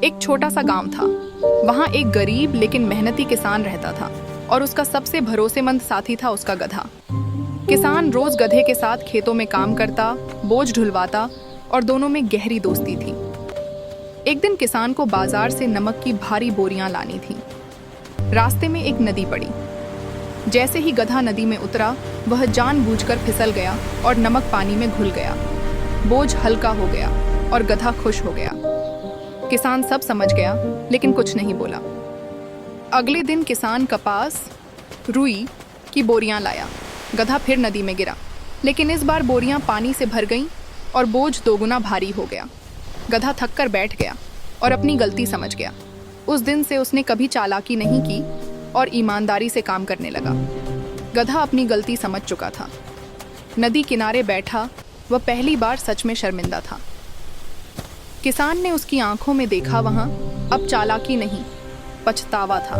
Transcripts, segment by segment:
एक छोटा सा गांव था। वहां एक गरीब लेकिन मेहनती किसान रहता था और उसका सबसे भरोसेमंद साथी था उसका गधा। किसान रोज गधे के साथ खेतों में काम करता, बोझ ढुलवाता और दोनों में गहरी दोस्ती थी। एक दिन किसान को बाजार से नमक की भारी बोरियां लानी थी। रास्ते में एक नदी पड़ी। जैसे ही गधा नदी में उतरा, वह जानबूझकर फिसल गया और नमक पानी में घुल गया। बोझ हल्का हो गया और गधा खुश हो गया। किसान सब समझ गया लेकिन कुछ नहीं बोला। अगले दिन किसान कपास, रुई की बोरियां लाया। गधा फिर नदी में गिरा, लेकिन इस बार बोरियां पानी से भर गईं और बोझ दोगुना भारी हो गया। गधा थक कर बैठ गया और अपनी गलती समझ गया। उस दिन से उसने कभी चालाकी नहीं की और ईमानदारी से काम करने लगा। गधा अपनी गलती समझ चुका था। नदी किनारे बैठा वह पहली बार सच में शर्मिंदा था। किसान ने उसकी आंखों में देखा, वहां अब चालाकी नहीं, पछतावा था।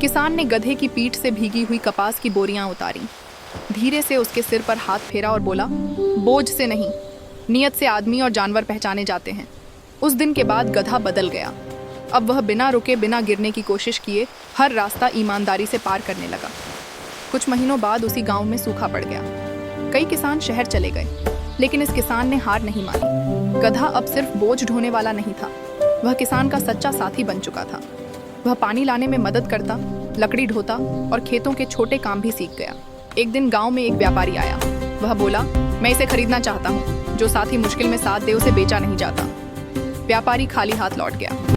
किसान ने गधे की पीठ से भीगी हुई कपास की बोरियां उतारी, धीरे से उसके सिर पर हाथ फेरा और बोला, बोझ से नहीं, नियत से आदमी और जानवर पहचाने जाते हैं। उस दिन के बाद गधा बदल गया। अब वह बिना रुके, बिना गिरने की कोशिश किए हर रास्ता ईमानदारी से पार करने लगा। कुछ महीनों बाद उसी गांव में सूखा पड़ गया। कई किसान शहर चले गए, लेकिन इस किसान ने हार नहीं मानी। गधा अब सिर्फ बोझ ढोने वाला नहीं था, वह किसान का सच्चा साथी बन चुका था। वह पानी लाने में मदद करता, लकड़ी ढोता और खेतों के छोटे काम भी सीख गया। एक दिन गांव में एक व्यापारी आया। वह बोला, मैं इसे खरीदना चाहता हूँ। जो साथी मुश्किल में साथ दे, उसे बेचा नहीं जाता। व्यापारी खाली हाथ लौट गया।